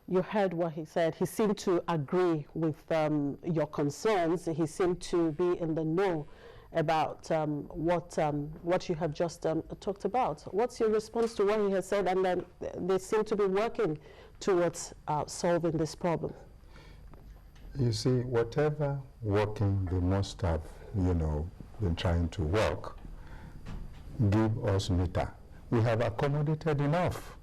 you heard what he said. He seemed to agree with your concerns. He seemed to be in the know about what you have just talked about. What's your response to what he has said? And then they seem to be working towards solving this problem. You see, whatever working they must have, been trying to work, give us meter. We have accommodated enough.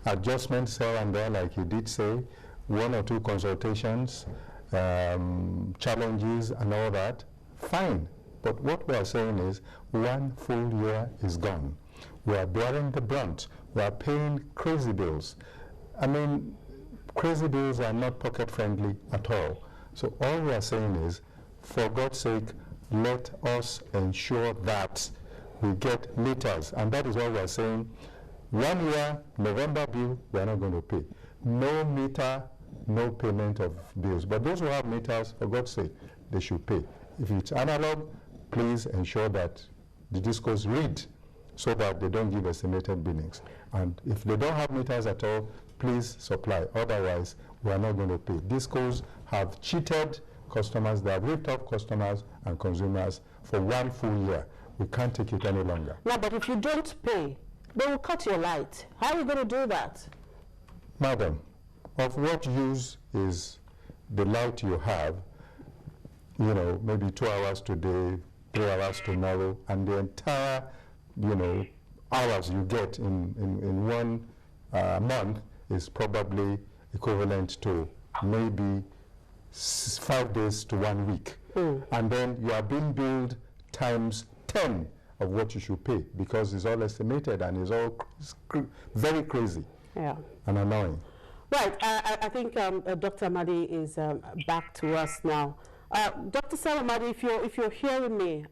Adjustments here and there, like you did say, 1 or 2 consultations, challenges and all that, fine. But what we are saying is 1 full year is gone. We are bearing the brunt. We are paying crazy bills. I mean, crazy bills are not pocket friendly at all. So all we are saying is, for God's sake, let us ensure that we get meters. And that is what we are saying. 1 year, November bill, we are not going to pay. No meter, no payment of bills. But those who have meters, for God's sake, they should pay. If it's analog, please ensure that the discos read so that they don't give estimated billings. And if they don't have meters at all, please supply. Otherwise, we are not going to pay. Discos have cheated customers. They have ripped off customers and consumers for 1 full year. We can't take it any longer. No, but if you don't pay, they will cut your light. How are you going to do that? Madam, of what use is the light you have, maybe 2 hours today, 3 hours tomorrow, and the entire, hours you get in 1 month is probably equivalent to maybe 5 days to 1 week. And then you are being billed times 10 of what you should pay, because it's all estimated and it's all very crazy and annoying. Right, I think Dr. Amadi is back to us now. Dr. Sam Amadi, if you're hearing me,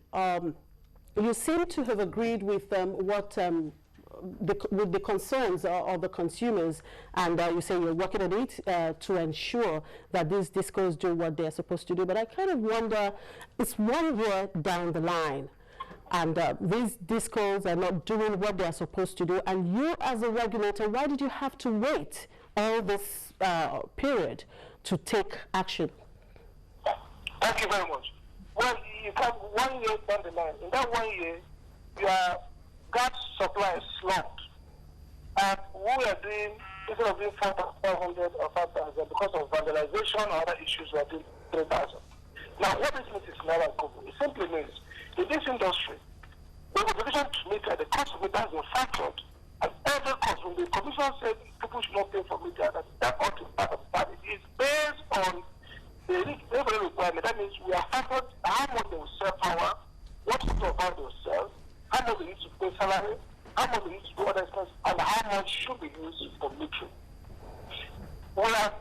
you seem to have agreed with what with the concerns of the consumers, and you say you're working on it to ensure that these discos do what they're supposed to do. But I kind of wonder, it's 1 year down the line, and these discos are not doing what they're supposed to do, and you as a regulator, why did you have to wait all this period to take action? Thank you very much. Well, you have 1 year down the line. In that 1 year, your gas supply is slumped. And we are doing, instead of doing 4,500 or 5,000, because of vandalization or other issues, we are doing 3,000. Now, what this means is never cool. It simply means, in this industry, the obligation to meter, the cost of meters is factored, and every cost, when the commission said people should not pay for meter, that ought to be part of that. It is based on the regulatory requirement. That means we are factored how much they will sell power, what sort of power they will sell, how much they need to pay salary, how much they need to do other expenses, and how much should be used for metering. We have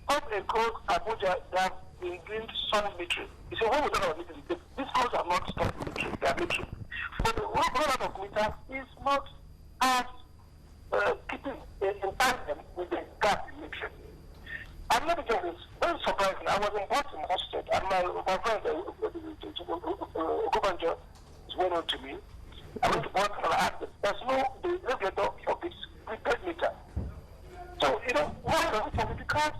got a code Abuja that we doing some metering. You say, when we talk about metering, these codes are not stopped metering, they are metering. But the rollout of meter is not as keeping in tandem with the gap in metering. I'm not again, it's very surprising. I was in Baltimore State, and my friend, Ogobanja, is well known to me. I went to Baltimore and I asked them, there's no the regulator for this prepaid meter. So, why are we talking? Because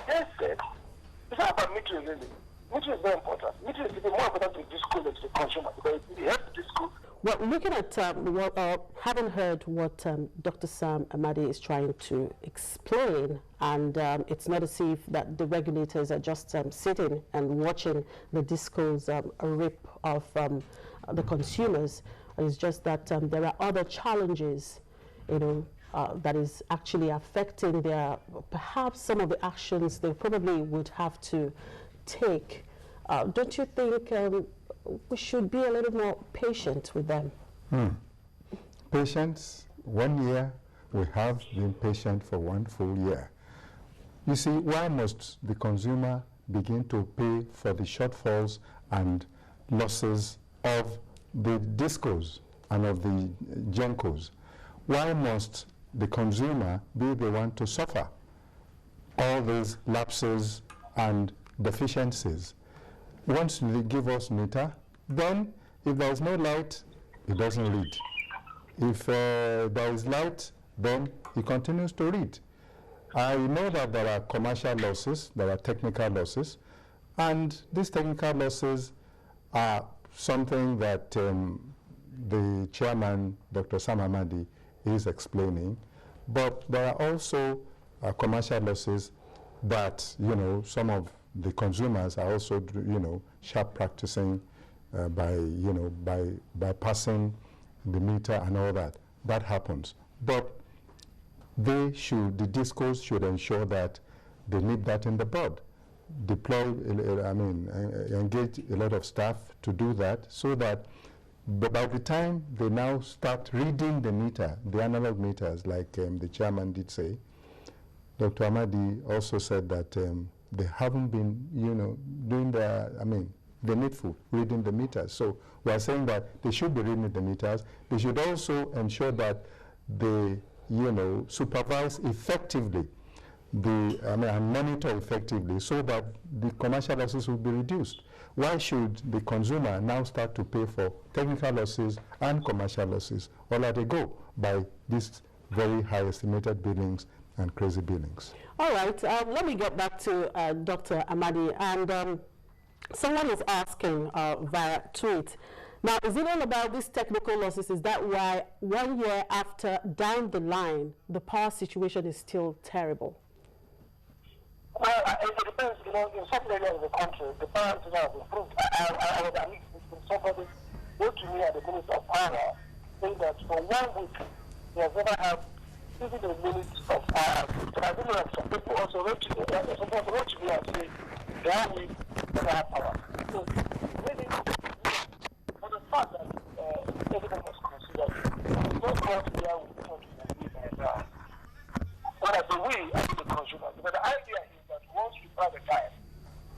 they said, it's not about metering really. Metering is very important. Metering is more important to the school than to the consumer, because it helps the school. Well, looking at having heard what Dr. Sam Amadi is trying to explain, and it's not as if that the regulators are just sitting and watching the discos rip off the consumers. It's just that there are other challenges, that is actually affecting perhaps some of the actions they probably would have to take. Don't you think we should be a little more patient with them? Patience, 1 year, we have been patient for 1 full year. You see, why must the consumer begin to pay for the shortfalls and losses of the discos and of the gencos? Why must the consumer be the one to suffer all these lapses and deficiencies? Once they give us meter, then if there is no light, it doesn't read. If there is light, then it continues to read. I know that there are commercial losses, there are technical losses, and these technical losses are something that the chairman, Dr. Sam Amadi, is explaining. But there are also commercial losses that, you know, some of the consumers are also, you know, sharp practicing by, you know, by passing the meter and all that. That happens. But the discos should ensure that they nip that in the bud. Deploy, engage a lot of staff to do that, so that by the time they now start reading the meter, the analog meters, like the chairman did say, Dr. Amadi also said that they haven't been, you know, doing the needful, reading the meters. So we are saying that they should be reading the meters. They should also ensure that they, you know, supervise effectively and monitor effectively, so that the commercial losses will be reduced. Why should the consumer now start to pay for technical losses and commercial losses all at a go by these very high estimated billings and crazy billings? All right, let me get back to Dr. Amadi. And someone is asking via tweet, now, is it all about these technical losses? Is that why 1 year after, down the line, the power situation is still terrible? Well, it depends. You know, in some areas of the country, the power situation has improved. I would admit somebody wrote to me at the Minister of Power saying that for 1 week, he has never had even a minute of power. So I don't know if some people also wrote to me, and say, that week, never had power. So, really, for the fact that everyone was considered, it's not what we are talking about. But as a way, as the consumer, because the idea is that once you privatize,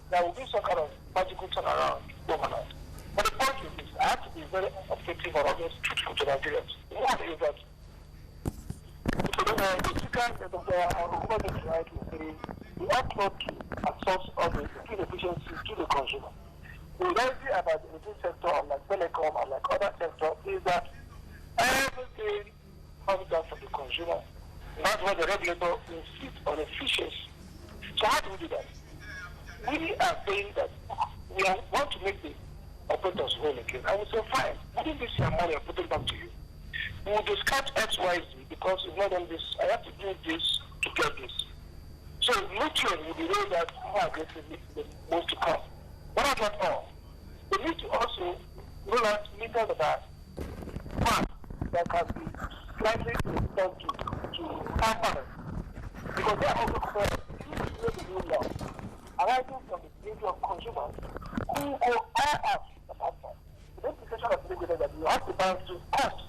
there will be some kind of magical turnaround overnight. But the point is this, I have to be very objective and honest to Nigerians. One is that the speaker of the government right will say, we ought not to outsource all the inefficiencies to the consumer. The reality about the energy sector, like telecom and like other sectors, is that everything comes down from the consumer. That's why the regulator insists on efficiency. So how do we do that? We are saying that we want to make the operators whole again. I will say, fine, wouldn't this your money and put it back to you? We will discount XYZ because it's not on this. I have to do this to get this. So mutual will be rolled out more aggressively in the months to come. But not at all. They need to also roll out meters that are fast, that can be slightly done to companies. Because they are also correct. If you create a new law arising from the behavior of consumers who go all out of outside, the implication of the regulator that you have to balance to cost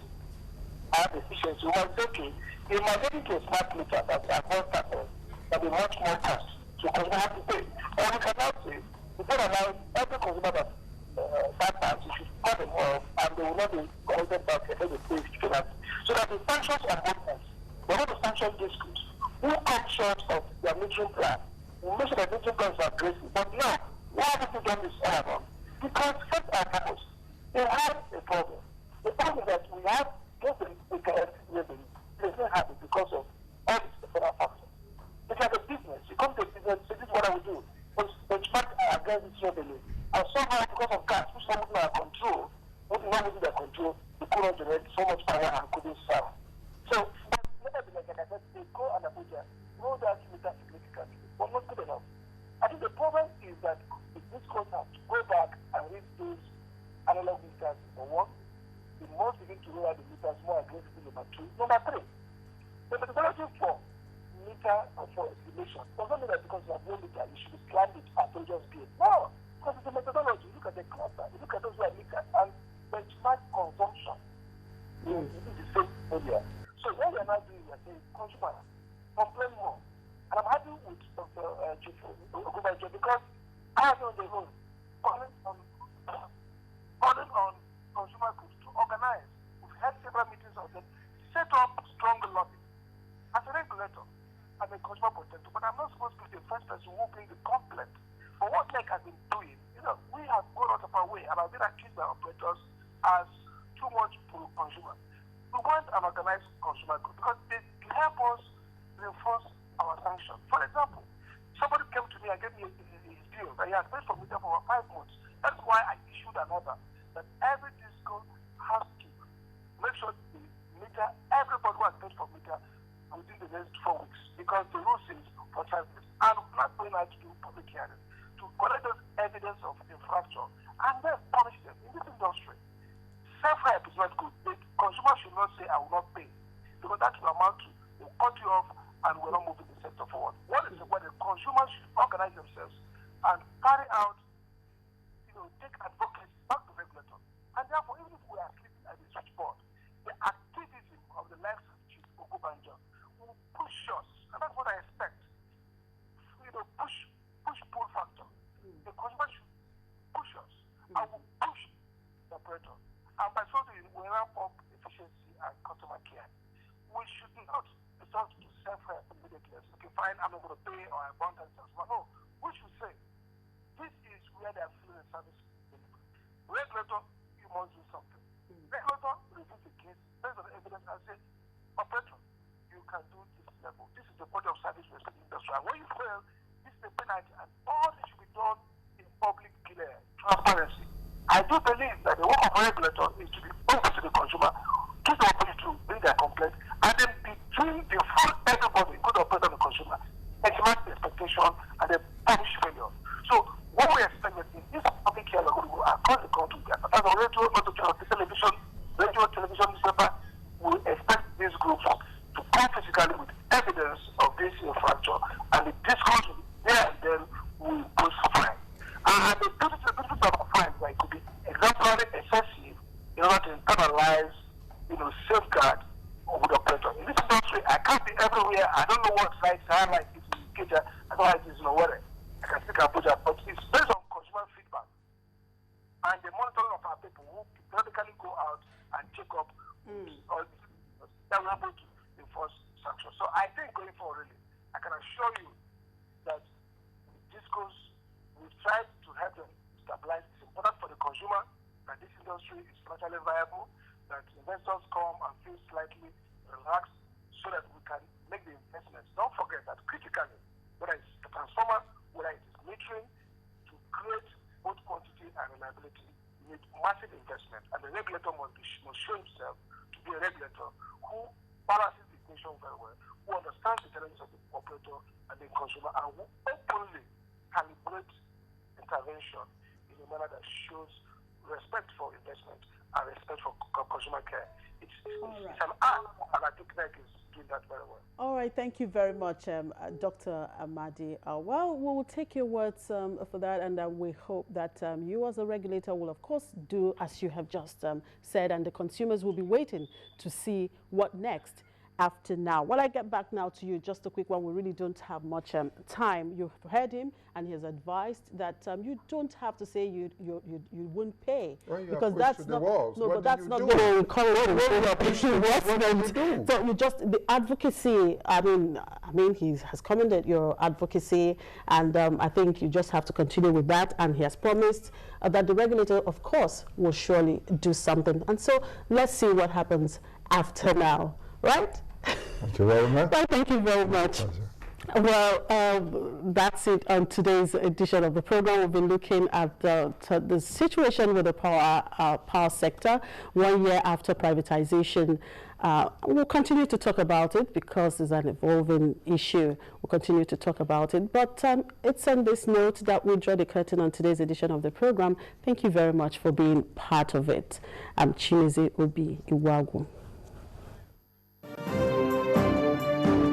and efficiency. One is okay, in migrating to a smart meter that are more taxes, there will be much more cost. So consumers have to pay. Or we can now say, we can allow every consumer that times, you should cut them off, and they will not be collected back and they pay penalty. So that the sanctions are both ends. We're going to sanction districts who come short of their metering plan. We make sure that metering plans are aggressive. But now, why have we done this all along? Because first and foremost, they have a problem. The problem is that we have just the correct revenue. They don't have it because of all these different factors. It's like a business. You come to a business, say, this is what I will do. But benchmark against this revenue. And somehow, because of gas, which some people are control, what is not within their control, they couldn't generate so much power and couldn't serve. So, but nevertheless, like I said, they go and Abuja, roll that meter significantly, but not good enough. I think the problem is that if this goes out to go back and read those analog meters, number one, we must begin to roll out the meters more aggressively, number two. Number three, the methodology for meter and for estimation doesn't mean that because you have one meter, you should be slammed it and don't just pay. No, because it's a methodology. You look at the cluster, you look at those who are meters and benchmark consumption. This is the same area. So what we are now doing, we are saying, consumers, complain more. And I'm happy with Dr. Ogubajo because I have on the road calling on consumer groups to organize. We've had several meetings of them, set up strong lobby. As a regulator, I'm a consumer protector, but I'm not supposed to be the first person who brings the complaint. For what NEC has been doing, we have gone out of our way and have been accused by operators as too much pro-consumer. We want an organized consumer group because they help us reinforce our sanctions. has paid for meter for 5 months. That's why I issued an order that every disco has to make sure the meter, everybody who has paid for meter within the next 4 weeks, because the rule says for 5 weeks. And we're not going out to do public hearings to collect those evidence of infraction and then punish them. In this industry, self-help is not good. The consumer should not say, I will not pay, because that will amount to, they will cut you off and will not move the sector forward. What is it? When the consumers should organize themselves and carry out, take advocacy back to regulators. And therefore, even if we are sleeping at the switchboard, the activism of the likes of Chief Ogubanja will push us, and that's what I expect. Push-pull factor. The consumer should push us, and will push the operator. And by so doing, we ramp up efficiency and customer care. We should not resort to self-help immediately. Okay, fine, I'm not going to pay or I want that transfer. No, we should say, this is where they are feeling the service delivery. Regulator, you must do something. Regulator, review the case based on the evidence and say, operator, you can do this level. This is the body of service we're expecting industry. And when you fail, this is the penalty. And all this should be done in public clear transparency. I do believe that the work of a regulator is to be open to the consumer, give the opportunity to bring their complaint, and then between the full everybody, good operator and the consumer, maximize the expectation and then punish failure. So what we expect is this public care law will across the country, as a radio, television, newspaper, we expect these groups to come physically with evidence of this infraction, and the discourse there and then will go fine. And the benefits of a fine, like, could be exemplary, excessive, in order to internalize, safeguard over the operator. In this industry, I can't be everywhere. I don't know what sites I like this in Kenya, I don't like this in Owerri. I can speak Abuja, but it's based on consumer feedback and the monitoring of our people who periodically go out and check up all these things that we're able to enforce sanctions. So I think going forward, really, I can assure you that discourse, we've tried to help them stabilize. It's important for the consumer that this industry is financially viable, that investors come and feel slightly relaxed so that we can make the investments. Don't forget that critically, whether it's the transformer, whether it is metering, to create both quantity and reliability, you need massive investment. And the regulator must show himself to be a regulator who balances the equation very well, who understands the challenges of the operator and the consumer, and who openly calibrate intervention in a manner that shows respect for investment and respect for consumer care. It's an art, and I think NEC is doing that very well. All right, thank you very much, Dr. Amadi. Well, we will take your words for that, and we hope that you as a regulator will, of course, do as you have just said, and the consumers will be waiting to see what next after now. Well, I get back now to you, just a quick one. We really don't have much time. You've heard him, and he has advised that you don't have to say you won't pay, well, because that's not walls. no, what but that's not going to encourage do? So you just the advocacy. I mean, he has commended your advocacy, and I think you just have to continue with that. And he has promised that the regulator, of course, will surely do something. And so let's see what happens after now. Right? Thank you very much. Well, thank you very much. Well, that's it on today's edition of the program. We've been looking at the situation with the power sector 1 year after privatization. We'll continue to talk about it because it's an evolving issue. We'll continue to talk about it. But it's on this note that we draw the curtain on today's edition of the program. Thank you very much for being part of it. I'm Chimizi Obi Iwagu.